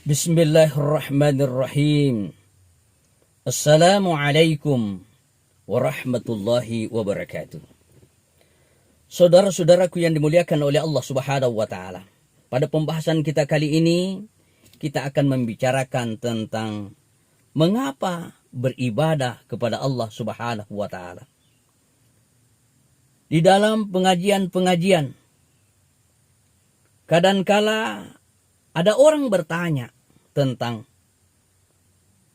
Bismillahirrahmanirrahim. Assalamualaikum warahmatullahi wabarakatuh. Saudara-saudaraku yang dimuliakan oleh Allah Subhanahu wa taala. Pada pembahasan kita kali ini, kita akan membicarakan tentang mengapa beribadah kepada Allah Subhanahu wa taala. Di dalam pengajian-pengajian, kadangkala ada orang bertanya tentang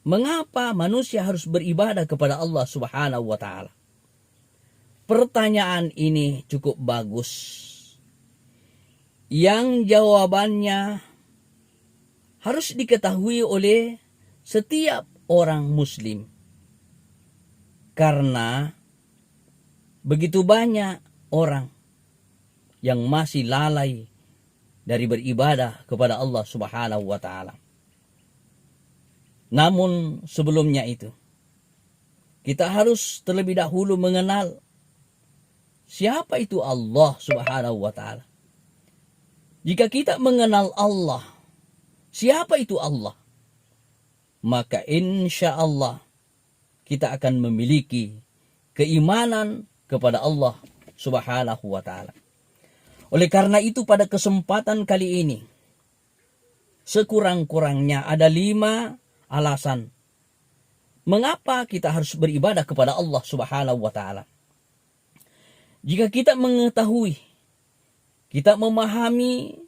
mengapa manusia harus beribadah kepada Allah Subhanahu wa taala. Pertanyaan ini cukup bagus. Yang jawabannya harus diketahui oleh setiap orang muslim. Karena begitu banyak orang yang masih lalai dari beribadah kepada Allah Subhanahu wa taala. Namun sebelumnya itu, kita harus terlebih dahulu mengenal siapa itu Allah Subhanahu wa taala. Jika kita mengenal Allah, siapa itu Allah, maka insya Allah kita akan memiliki keimanan kepada Allah Subhanahu wa taala. Oleh karena itu pada kesempatan kali ini, sekurang-kurangnya ada 5 alasan mengapa kita harus beribadah kepada Allah Subhanahu wa taala. Jika kita mengetahui, kita memahami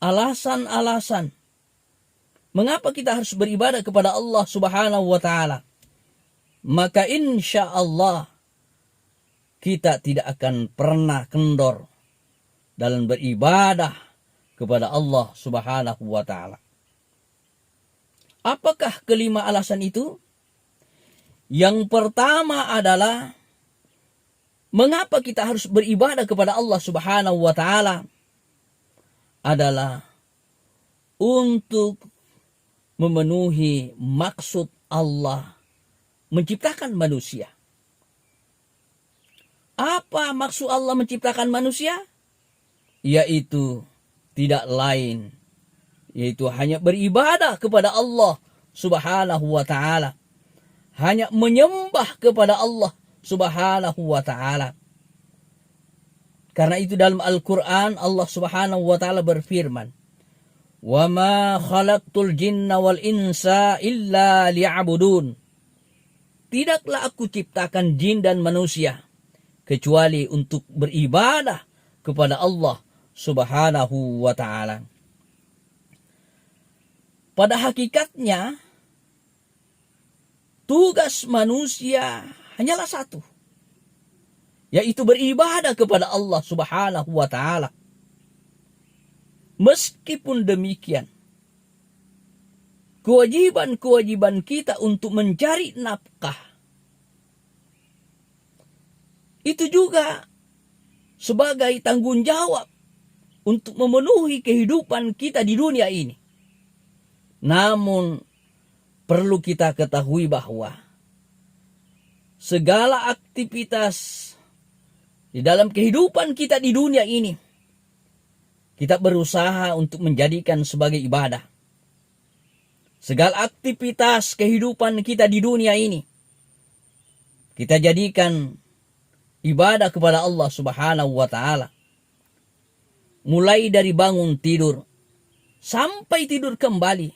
alasan-alasan mengapa kita harus beribadah kepada Allah Subhanahu wa taala, maka insya Allah kita tidak akan pernah kendor dalam beribadah kepada Allah Subhanahu wa taala. Apakah kelima alasan itu? Yang pertama adalah mengapa kita harus beribadah kepada Allah Subhanahu wa taala adalah untuk memenuhi maksud Allah menciptakan manusia. Apa maksud Allah menciptakan manusia? Yaitu tidak lain, yaitu hanya beribadah kepada Allah Subhanahu wa taala, hanya menyembah kepada Allah Subhanahu wa taala. Karena itu dalam Al-Qur'an Allah Subhanahu wa taala berfirman, "Wa ma khalaqtul jinna wal insa illa liya'budun." Tidaklah aku ciptakan jin dan manusia kecuali untuk beribadah kepada Allah Subhanahu wa ta'ala. Pada hakikatnya, tugas manusia hanyalah satu, yaitu beribadah kepada Allah Subhanahu wa ta'ala. Meskipun demikian, kewajiban-kewajiban kita untuk mencari nafkah itu juga sebagai tanggung jawab untuk memenuhi kehidupan kita di dunia ini. Namun perlu kita ketahui bahwa segala aktivitas di dalam kehidupan kita di dunia ini, kita berusaha untuk menjadikan sebagai ibadah. Segala aktivitas kehidupan kita di dunia ini, kita jadikan ibadah kepada Allah Subhanahu wa ta'ala. Mulai dari bangun tidur sampai tidur kembali,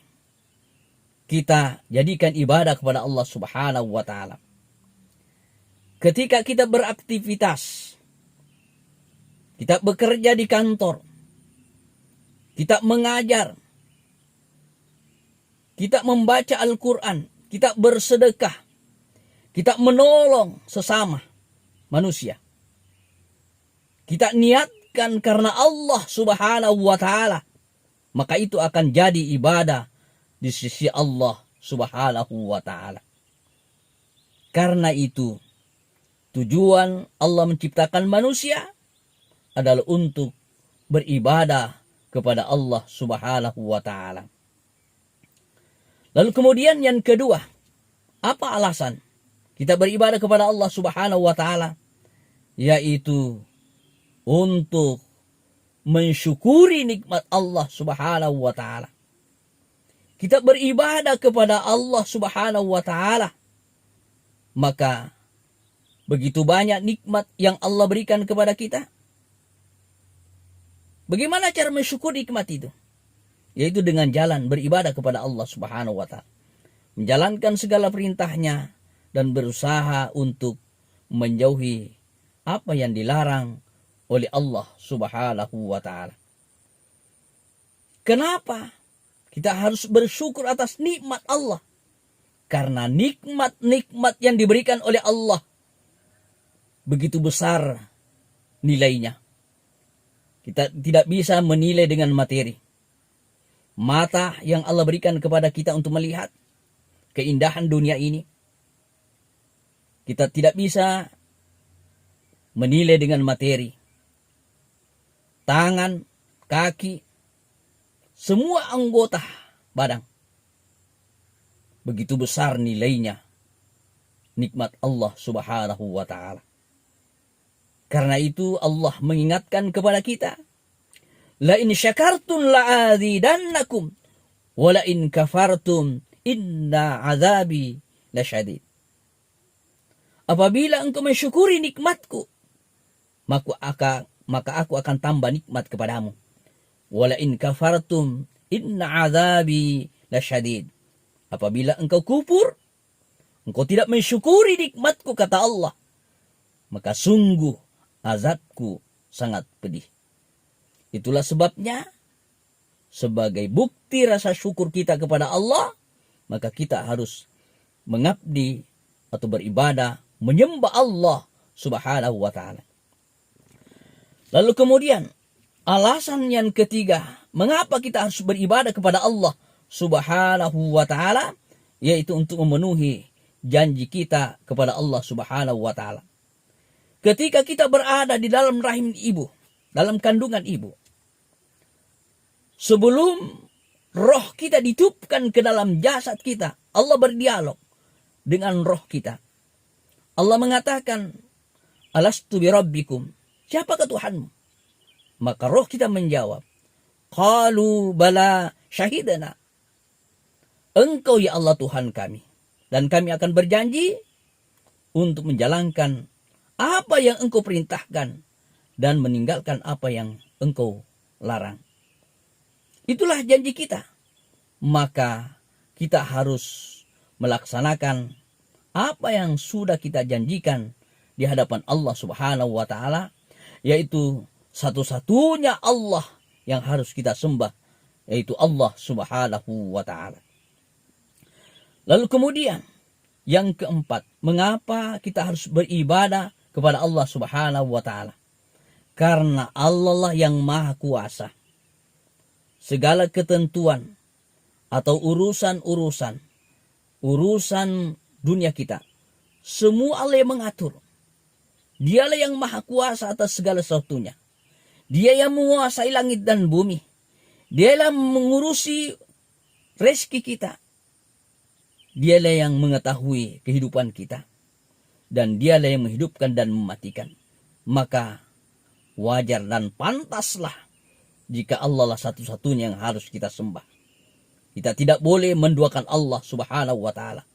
kita jadikan ibadah kepada Allah Subhanahu wa ta'ala. Ketika kita beraktivitas, kita bekerja di kantor, kita mengajar, kita membaca Al-Quran, kita bersedekah, kita menolong sesama manusia, kita niatkan karena Allah Subhanahu wa ta'ala, maka itu akan jadi ibadah di sisi Allah Subhanahu wa ta'ala. Karena itu, tujuan Allah menciptakan manusia adalah untuk beribadah kepada Allah Subhanahu wa ta'ala. Lalu kemudian yang kedua, apa alasan kita beribadah kepada Allah Subhanahu wa ta'ala? Yaitu untuk mensyukuri nikmat Allah Subhanahu wa ta'ala. kita beribadah kepada Allah Subhanahu wa taala, maka begitu banyak nikmat yang Allah berikan kepada kita. Bagaimana cara mensyukuri nikmat itu? Yaitu dengan jalan beribadah kepada Allah Subhanahu wa taala, menjalankan segala perintahnya dan berusaha untuk menjauhi apa yang dilarang oleh Allah Subhanahu wa taala. Kenapa kita harus bersyukur atas nikmat Allah? Karena nikmat-nikmat yang diberikan oleh Allah begitu besar nilainya. Kita tidak bisa menilai dengan materi. Mata yang Allah berikan kepada kita untuk melihat keindahan dunia ini, kita tidak bisa menilai dengan materi. Tangan, kaki, semua anggota badan, begitu besar nilainya nikmat Allah Subhanahu wa taala. Karena itu Allah mengingatkan kepada kita, la in syakartum la'azidannakum wa la in kafartum inna azabi lasyadid. Apabila engkau mensyukuri nikmatku, maka aku akan tambah nikmat kepadamu. Wala in kafartum inna azabi lasyadid. Apabila engkau kufur, engkau tidak mensyukuri nikmatku, kata Allah, maka sungguh azabku sangat pedih. Itulah sebabnya, sebagai bukti rasa syukur kita kepada Allah, maka kita harus mengabdi atau beribadah, menyembah Allah Subhanahu wa ta'ala. Lalu kemudian, alasan yang ketiga, mengapa kita harus beribadah kepada Allah Subhanahu wa ta'ala, yaitu untuk memenuhi janji kita kepada Allah Subhanahu wa ta'ala. Ketika kita berada di dalam rahim ibu, dalam kandungan ibu, sebelum roh kita ditiupkan ke dalam jasad kita, Allah berdialog dengan roh kita. Allah mengatakan, alastu birabbikum, siapakah Tuhanmu? Maka roh kita menjawab, qalu bala syahidana, engkau ya Allah Tuhan kami, dan kami akan berjanji untuk menjalankan apa yang engkau perintahkan dan meninggalkan apa yang engkau larang. Itulah janji kita. Maka kita harus melaksanakan apa yang sudah kita janjikan di hadapan Allah Subhanahu wa ta'ala, yaitu satu-satunya Allah yang harus kita sembah, yaitu Allah Subhanahu wa ta'ala. Lalu kemudian yang keempat, mengapa kita harus beribadah kepada Allah Subhanahu wa ta'ala? Karena Allah lah yang maha kuasa. Segala ketentuan atau urusan dunia kita, semua Allah yang mengatur. Dialah yang maha kuasa atas segala sesuatunya. Dia yang menguasai langit dan bumi. Dialah mengurusi rezeki kita. Dialah yang mengetahui kehidupan kita. Dan dialah yang menghidupkan dan mematikan. Maka wajar dan pantaslah jika Allah lah satu-satunya yang harus kita sembah. Kita tidak boleh menduakan Allah Subhanahu wa ta'ala.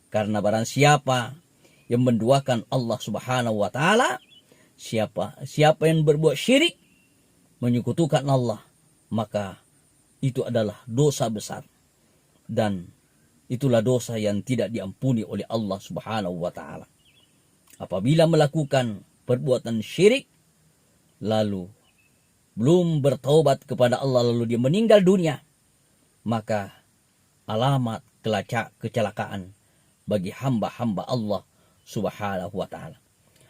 Karena barang siapa yang menduakan Allah Subhanahu wa ta'ala, siapa yang berbuat syirik, menyekutukan Allah, maka itu adalah dosa besar. Dan itulah dosa yang tidak diampuni oleh Allah Subhanahu wa ta'ala. Apabila melakukan perbuatan syirik, lalu belum bertaubat kepada Allah, lalu dia meninggal dunia, maka alamat kecelakaan bagi hamba-hamba Allah Subhanahu wa ta'ala.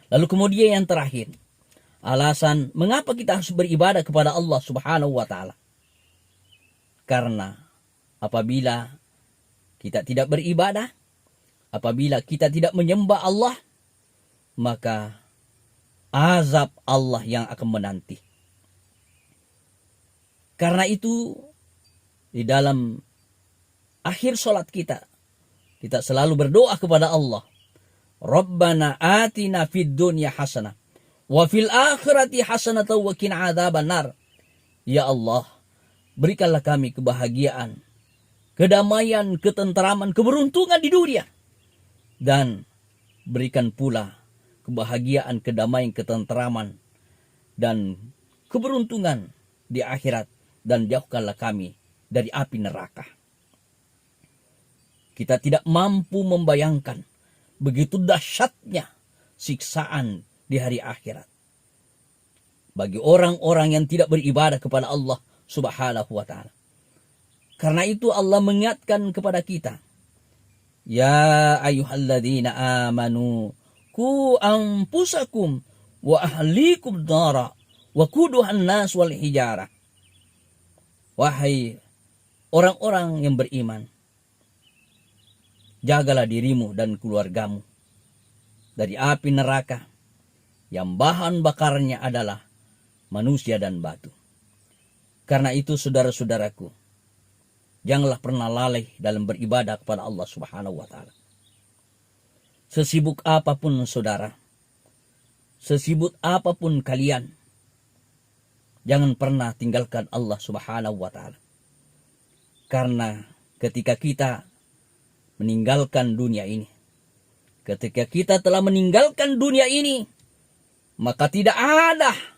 Lalu kemudian yang terakhir, alasan mengapa kita harus beribadah kepada Allah Subhanahu wa ta'ala. Karena apabila kita tidak beribadah, apabila kita tidak menyembah Allah, maka azab Allah yang akan menanti. Karena itu, di dalam akhir sholat kita selalu berdoa kepada Allah. Rabbana atina fid dunya hasanah wa fil akhirati hasanah wa qina adzabannar. Ya Allah, berikanlah kami kebahagiaan kedamaian, ketenteraman, keberuntungan di dunia. Dan berikan pula kebahagiaan, kedamaian, ketenteraman, dan keberuntungan di akhirat. Dan jauhkanlah kami dari api neraka. Kita tidak mampu membayangkan begitu dahsyatnya siksaan di hari akhirat bagi orang-orang yang tidak beribadah kepada Allah Subhanahu wa ta'ala. Karena itu Allah mengingatkan kepada kita, ya ayyuhalladzina amanu ku anfusakum wa ahlikum nara wa quduhan nas wal hijarah. Wahai orang-orang yang beriman, jagalah dirimu dan keluargamu dari api neraka yang bahan bakarnya adalah manusia dan batu. Karena itu saudara-saudaraku, janganlah pernah lalai dalam beribadah kepada Allah Subhanahu wa ta'ala. Sesibuk apapun saudara, sesibuk apapun kalian, jangan pernah tinggalkan Allah Subhanahu wa ta'ala. Karena ketika kita meninggalkan dunia ini, ketika kita telah meninggalkan dunia ini, maka tidak ada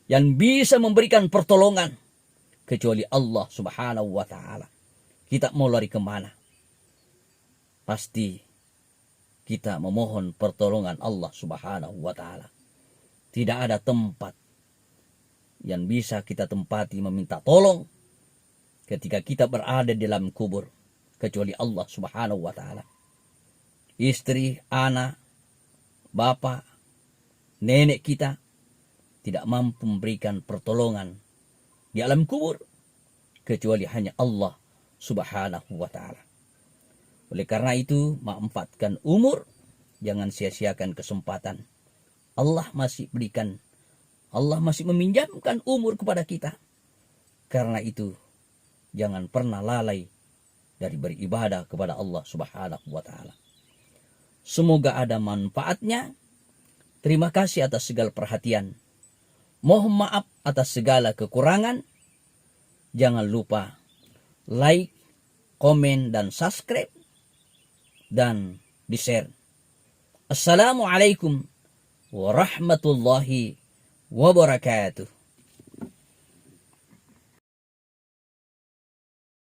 yang bisa memberikan pertolongan kecuali Allah Subhanahu wa ta'ala. Kita mau lari kemana? Pasti kita memohon pertolongan Allah Subhanahu wa ta'ala. Tidak ada tempat yang bisa kita tempati meminta tolong ketika kita berada di dalam kubur kecuali Allah Subhanahu wa ta'ala. Istri, anak, bapak, nenek kita tidak mampu memberikan pertolongan di alam kubur kecuali hanya Allah Subhanahu wa ta'ala. Oleh karena itu, manfaatkan umur, jangan sia-siakan kesempatan. Allah masih berikan, Allah masih meminjamkan umur kepada kita. Karena itu, jangan pernah lalai dari beribadah kepada Allah Subhanahu wa ta'ala. Semoga ada manfaatnya. Terima kasih atas segala perhatian. Mohon maaf atas segala kekurangan. Jangan lupa like, komen, dan subscribe. Dan di-share. Assalamualaikum warahmatullahi wabarakatuh.